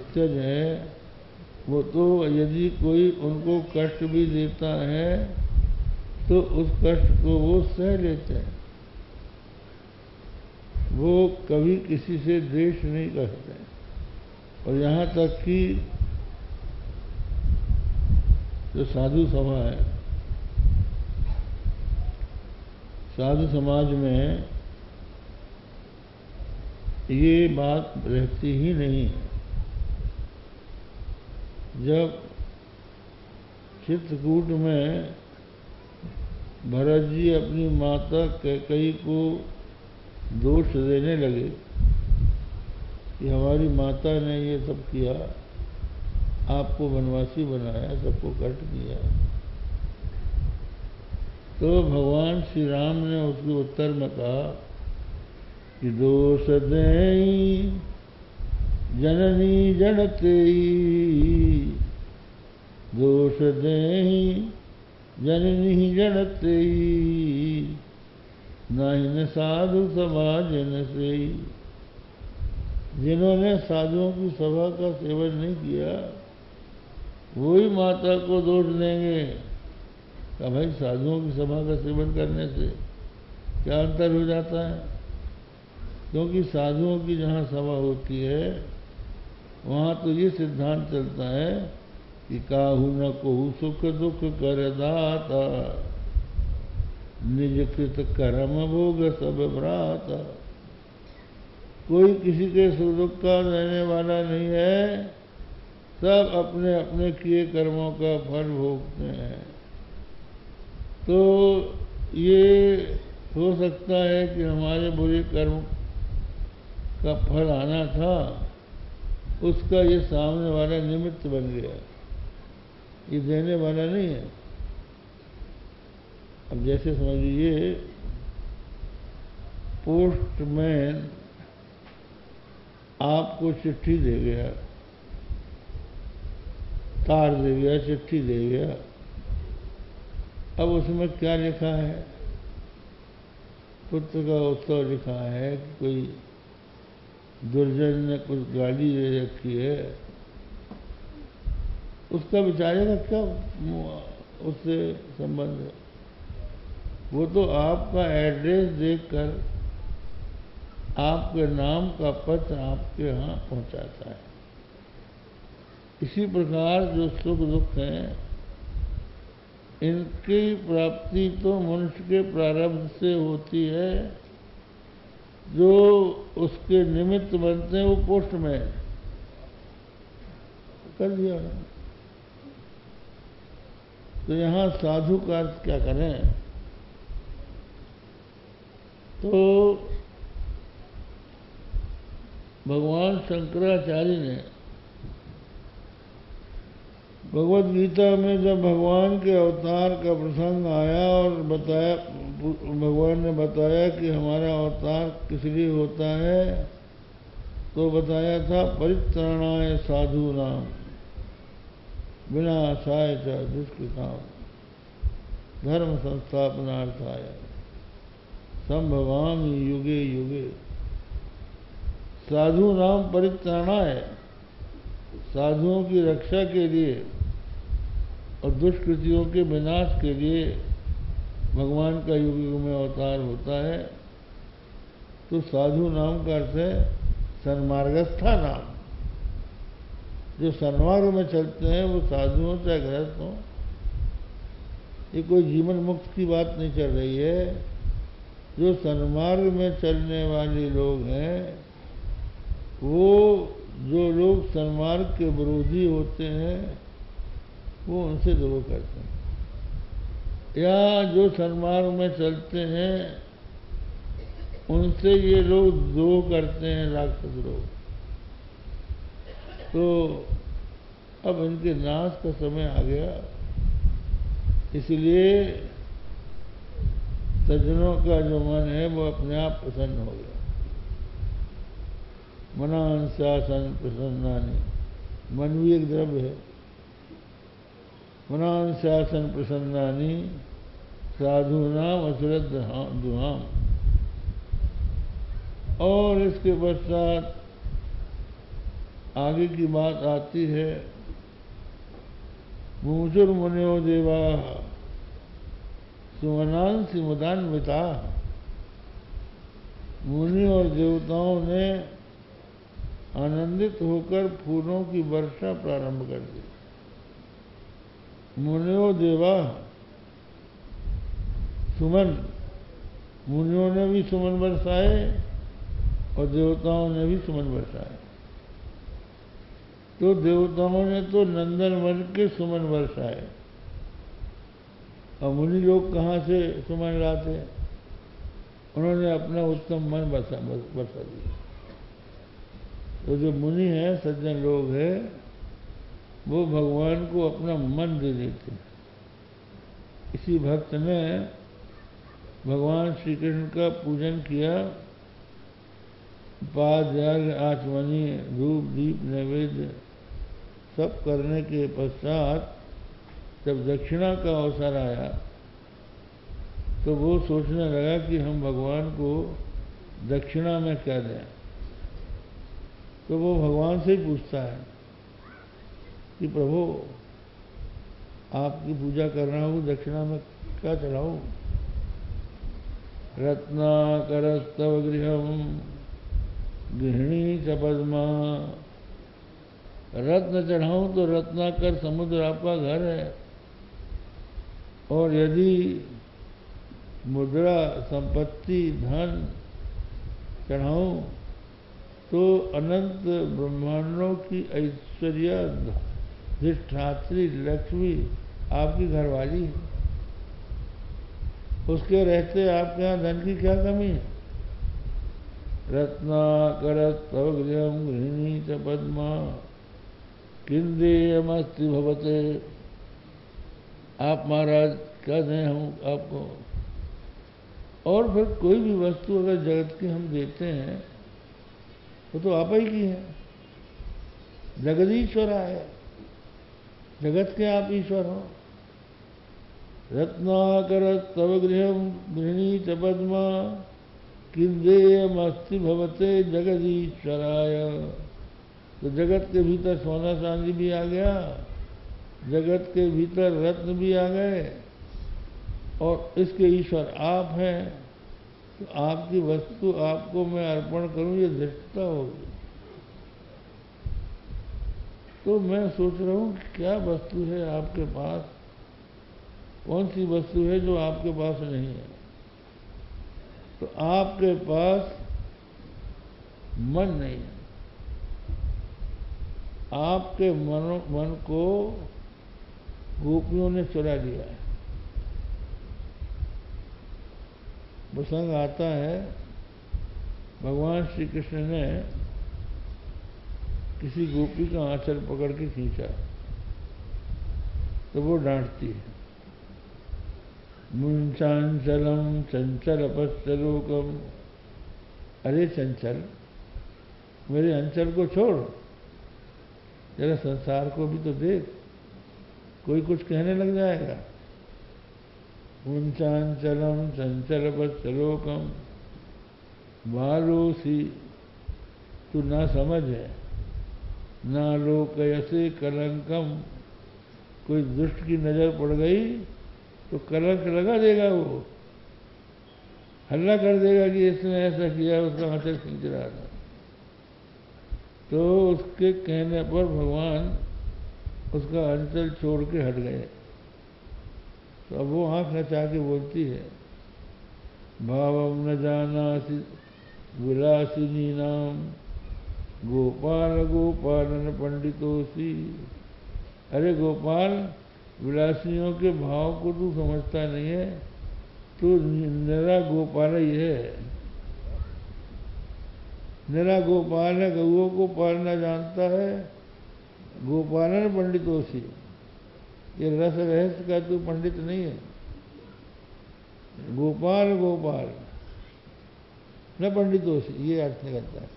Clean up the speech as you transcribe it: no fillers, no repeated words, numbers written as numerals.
परित्यज है वो तो यदि कोई उनको कष्ट भी देता है तो उस कष्ट को वो सह लेते हैं, वो कभी किसी से द्वेष नहीं करते। और यहाँ तक कि जो साधु सभा है, साधु समाज में ये बात रहती ही नहीं है। जब चित्रकूट में भरत जी अपनी माता कैकेयी को दोष देने लगे कि हमारी माता ने ये सब किया, आपको वनवासी बनाया, सबको कष्ट दिया, तो भगवान श्री राम ने उसके उत्तर में कहा कि दोष देई जननी जनतेई, दोष देई जननी जनतेई, नहीं साधु समाज न सेई। जिन्होंने साधुओं की सभा का सेवन नहीं किया वही माता को दोष देंगे। क्या भाई, साधुओं की सभा का सेवन करने से क्या अंतर हो जाता है? क्योंकि साधुओं की जहाँ सभा होती है वहाँ तो ये सिद्धांत चलता है कि काहू न कोहू सुख दुख कर दाता, निज कृत कर्म भोग सब भ्राता। कोई किसी के सुख दुख का देने वाला नहीं है, सब अपने अपने किए कर्मों का फल भोगते हैं। तो ये हो सकता है कि हमारे बुरे कर्म का फल आना था, उसका ये सामने वाला निमित्त बन गया, ये देने वाला नहीं है। अब जैसे समझ लीजिए पोस्टमैन आपको चिट्ठी दे गया, तार दे गया, चिट्ठी दे गया। अब उसमें क्या लिखा है? पुत्र का उत्सव लिखा है कि कोई दुर्जन ने कुछ गाली दे रखी है, उसका बेचारे का क्या उससे संबंध है? वो तो आपका एड्रेस देखकर आपके नाम का पत्र आपके यहाँ पहुँचाता है। इसी प्रकार जो सुख दुख हैं इनकी प्राप्ति तो मनुष्य के प्रारब्ध से होती है, जो उसके निमित्त बनते हैं वो पोस्टमैन कर दिया। तो यहाँ साधु का अर्थ क्या करें? तो भगवान शंकराचार्य ने भगवद गीता में जब भगवान के अवतार का प्रसंग आया और बताया, भगवान ने बताया कि हमारा अवतार किस लिए होता है, तो बताया था परित्राणाय साधूनाम विनाशाय च दुष्कृताम धर्म संस्थापनार्थाय संभवामि युगे युगे। साधु नाम परित्राणाय, साधुओं की रक्षा के लिए और दुष्कृतियों के विनाश के लिए भगवान का युग युग में अवतार होता है। तो साधु नाम का अर्थ है सन्मार्गस्था नाम। जो सन्मार्ग में चलते हैं वो साधु हो चाहे गृहस्थ हो, ये कोई जीवन मुक्त की बात नहीं चल रही है। जो सन्मार्ग में चलने वाले लोग हैं वो, जो लोग सन्मार्ग के विरोधी होते हैं वो उनसे द्रोह करते हैं, या जो सन्मार्ग में चलते हैं उनसे ये लोग द्रोह करते हैं, राक्षस लोग। तो अब इनके नाश का समय आ गया, इसलिए सज्जनों का जो मन है वो अपने आप प्रसन्न हो गया। मनांशासन प्रसन्नानि, मन भी एक द्रव्य है। मनांशासन प्रसन्नानि साधूनाम असुरत दुहाम। और इसके पश्चात आगे की बात आती है, मुमुचुर्मुनयो देवा सुमनांसि मुदान्विता। मुनि और देवताओं ने आनंदित होकर फूलों की वर्षा प्रारंभ कर दी। मुनियो देवा, सुमन, मुनियों ने भी सुमन बरसाए और देवताओं ने भी सुमन बरसाए। तो देवताओं ने तो नंदन वन के सुमन बरसाए और मुनि लोग कहाँ से सुमन लाते? उन्होंने अपना उत्तम मन बरसा दिया। तो जो मुनि हैं, सज्जन लोग हैं, वो भगवान को अपना मन दे देते। इसी भक्त ने भगवान श्री कृष्ण का पूजन किया। पाद यज्ञ, आचमनी, धूप दीप नैवेद्य सब करने के पश्चात जब दक्षिणा का अवसर आया तो वो सोचने लगा कि हम भगवान को दक्षिणा में क्या दें। तो वो भगवान से ही पूछता है कि प्रभु, आपकी पूजा कर रहा हूँ, दक्षिणा में क्या चढ़ाऊं? रत्नाकरस्तव गृहम गृहिणी च पद्मा। रत्न चढ़ाऊं तो रत्नाकर समुद्र आपका घर है, और यदि मुद्रा, संपत्ति, धन चढ़ाऊं तो अनंत ब्रह्मांडों की ऐश्वर्य धिष्ठात्री लक्ष्मी आपकी घरवाली है। उसके रहते आपके यहाँ धन की क्या कमी है? रत्नाकरस्तव गृहम गृहिणी च पद्मा किंदेयमस्ति भवते। आप महाराज क्या दें हम आपको? और फिर कोई भी वस्तु अगर जगत की हम देते हैं वो तो आप ही की है। जगदीश्वर है, जगत के आप ईश्वर हो। रत्नाकरस्तव गृहम गृहिणी च पद्मा किंदेयमस्ति भवते जगदीश्वराय। तो जगत के भीतर सोना चांदी भी आ गया, जगत के भीतर रत्न भी आ गए, और इसके ईश्वर आप हैं। तो आपकी वस्तु आपको मैं अर्पण करूं, ये धृष्टता होगी। तो मैं सोच रहा हूं क्या वस्तु है आपके पास, कौन सी वस्तु है जो आपके पास नहीं है? तो आपके पास मन नहीं है। आपके मन को गोपियों ने चुरा लिया है। प्रसंग आता है, भगवान श्री कृष्ण ने किसी गोपी का आंचल पकड़ के खींचा तो वो डांटती है, मुंचांचलम चंचल अपश्चलोकम। अरे चंचल, मेरे अंचल को छोड़, जरा संसार को भी तो देख, कोई कुछ कहने लग जाएगा। मुंचांचलम चंचल अपश्चलोकम बालोसी, तू ना समझ है, ना लोकयसे कलंकम। कोई दुष्ट की नजर पड़ गई तो कलंक लगा देगा, वो हल्ला कर देगा कि इसने ऐसा किया, उसका आंचल खींच रहा था। तो उसके कहने पर भगवान उसका अंचल छोड़ के हट गए। तो अब वो आंख नचा के बोलती है, भावम न जानासि विलासिनी नाम गोपाल गोपालन पंडितोसी। अरे गोपाल, विलासियों के भाव को तू समझता नहीं है, तू निरा गोपाल ही है। निरा गोपाल है, गौओं को पालना जानता है। गोपालन पंडितोसी, ये रस रहस्य का तू पंडित नहीं है। गोपाल गोपाल न पंडितोसी, ये अर्थ निकलता है।